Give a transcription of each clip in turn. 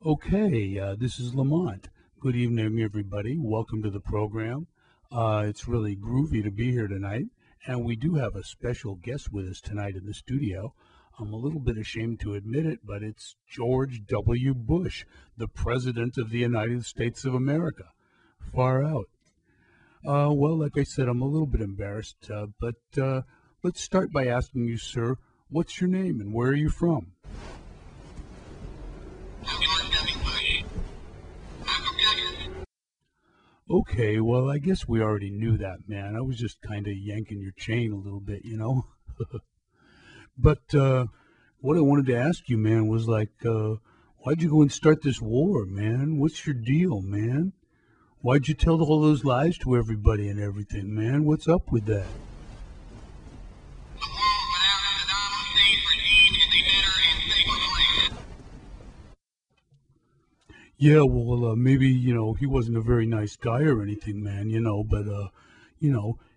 Okay, this is Lamont. Good evening, everybody. Welcome to the program. It's really groovy to be here tonight, and we do have a special guest with us tonight in the studio. I'm a little bit ashamed to admit it, but it's George W. Bush, the President of the United States of America. Far out. Well, like I said, I'm a little bit embarrassed, but let's start by asking you, sir, what's your name and where are you from? Okay, well, I guess we already knew that, man. I was just kind of yanking your chain a little bit, you know? But what I wanted to ask you, man, was why'd you go and start this war, man? What's your deal, man? Why'd you tell all those lies to everybody and everything, man? What's up with that? Yeah, well, maybe, he wasn't a very nice guy or anything, man, but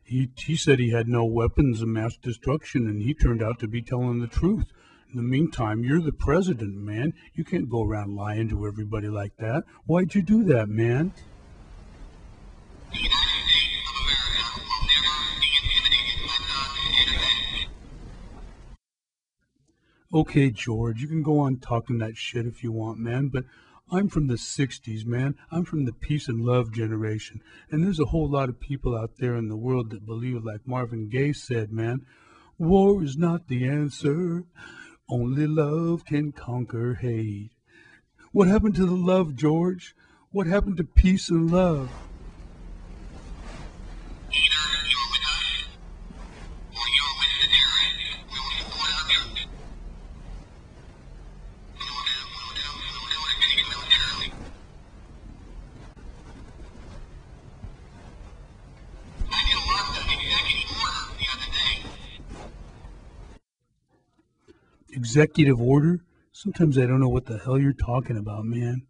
he said he had no weapons of mass destruction, and he turned out to be telling the truth. In the meantime, you're the president, man. You can't go around lying to everybody like that. Why'd you do that, man? Okay, George, you can go on talking that shit if you want, man, but I'm from the 60s, man. I'm from the peace and love generation. And there's a whole lot of people out there in the world that believe, like Marvin Gaye said, man, war is not the answer. Only love can conquer hate. What happened to the love, George? What happened to peace and love? Executive order? Sometimes I don't know what the hell you're talking about, man.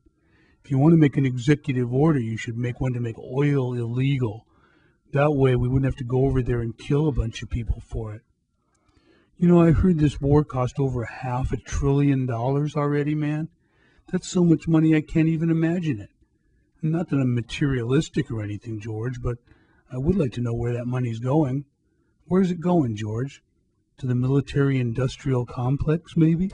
If you want to make an executive order, you should make one to make oil illegal. That way we wouldn't have to go over there and kill a bunch of people for it. I heard this war cost over $500 billion already, man. That's so much money I can't even imagine it. Not that I'm materialistic or anything, George, but I would like to know where that money's going. Where's it going, George? To the military-industrial complex, maybe?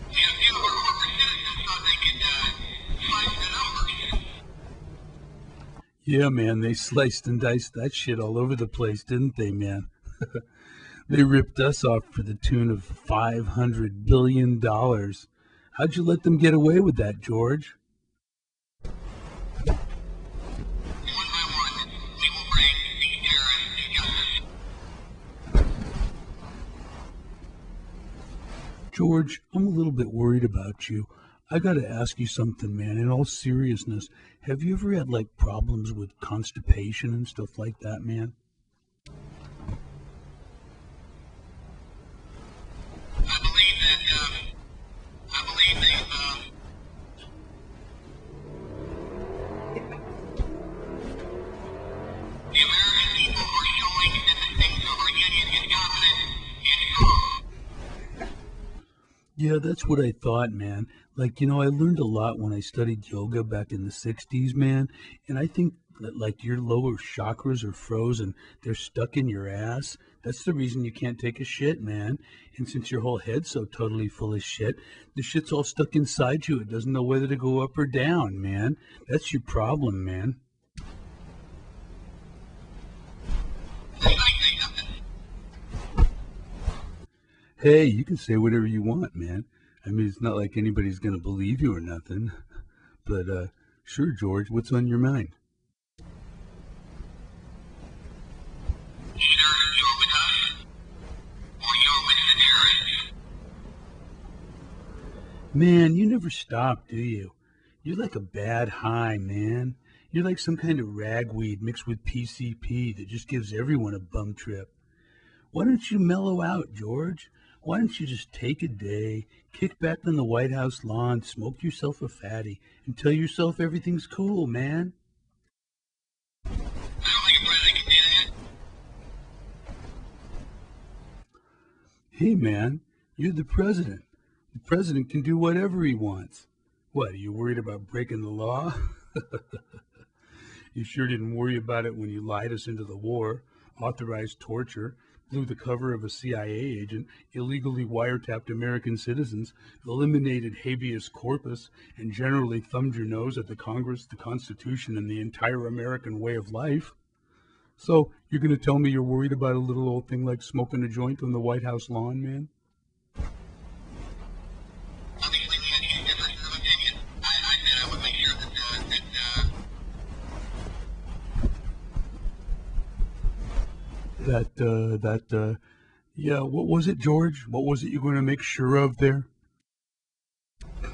Yeah, man, they sliced and diced that shit all over the place, didn't they, man? They ripped us off for the tune of $500 billion. How'd you let them get away with that, George? George, I'm a little bit worried about you. I gotta ask you something, man. In all seriousness, have you ever had problems with constipation and stuff like that, man? Yeah, that's what I thought, man. I learned a lot when I studied yoga back in the 60s, man. And I think that, your lower chakras are frozen. They're stuck in your ass. That's the reason you can't take a shit, man. And since your whole head's so totally full of shit, the shit's all stuck inside you. It doesn't know whether to go up or down, man. That's your problem, man. Hey, you can say whatever you want, man. I mean, it's not like anybody's gonna believe you or nothing. But, sure, George, what's on your mind? Man, you never stop, do you? You're like a bad high, man. You're like some kind of ragweed mixed with PCP that just gives everyone a bum trip. Why don't you mellow out, George? Why don't you just take a day, kick back on the White House lawn, smoke yourself a fatty, and tell yourself everything's cool, man? Hey, man, you're the president. The president can do whatever he wants. What, are you worried about breaking the law? You sure didn't worry about it when you lied us into the war, authorized torture, blew the cover of a CIA agent, illegally wiretapped American citizens, eliminated habeas corpus, and generally thumbed your nose at the Congress, the Constitution, and the entire American way of life. So you're going to tell me you're worried about a little old thing like smoking a joint on the White House lawn, man? Yeah, what was it, George? What was it you're going to make sure of there? The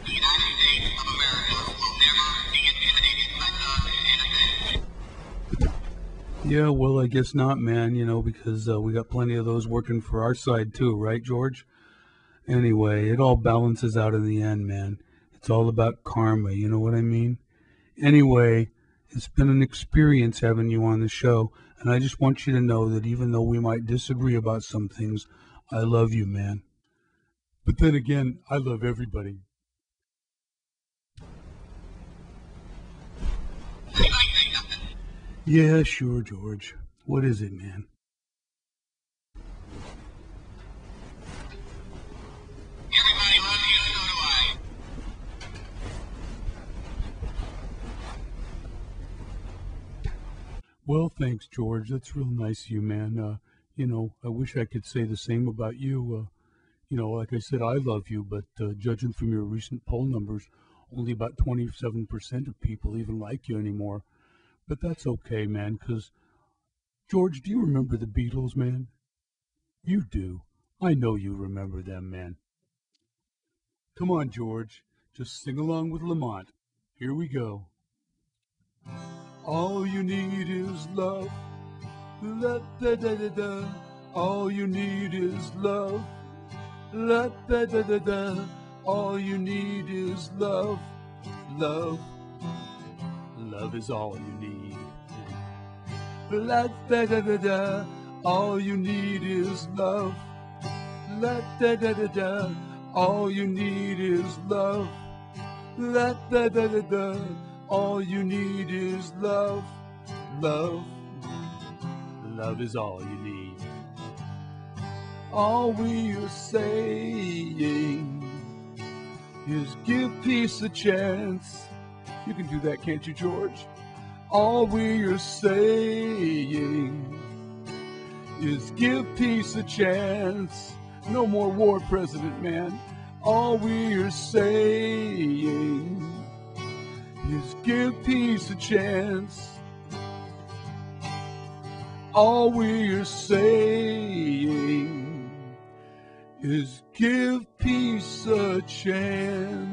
United States of America will never be intimidated by non-innocent. Yeah, well, I guess not, man, because we got plenty of those working for our side too, right, George? Anyway, it all balances out in the end, man. It's all about karma, you know what I mean? Anyway, it's been an experience having you on the show, and I just want you to know that even though we might disagree about some things, I love you, man. But then again, I love everybody. Yeah, sure, George. What is it, man? Everybody loves you, so do I. Well, thanks, George. That's real nice of you, man. I wish I could say the same about you. Like I said, I love you, but judging from your recent poll numbers, only about 27% of people even like you anymore. But that's okay, man, because, George, do you remember the Beatles, man? You do. I know you remember them, man. Come on, George. Just sing along with Lamont. Here we go. All you need is love. La da da da da. All you need is love. La da da da da. All you need is love. Love. Love is all you need. La da da da da. All you need is love. La da da da da. All you need is love. La da da da da. All you need is love. Love. Love is all you need. All we are saying is give peace a chance. You can do that, can't you, George? All we are saying is give peace a chance. No more war, President, man. All we are saying is give peace a chance. All we are saying is give peace a chance.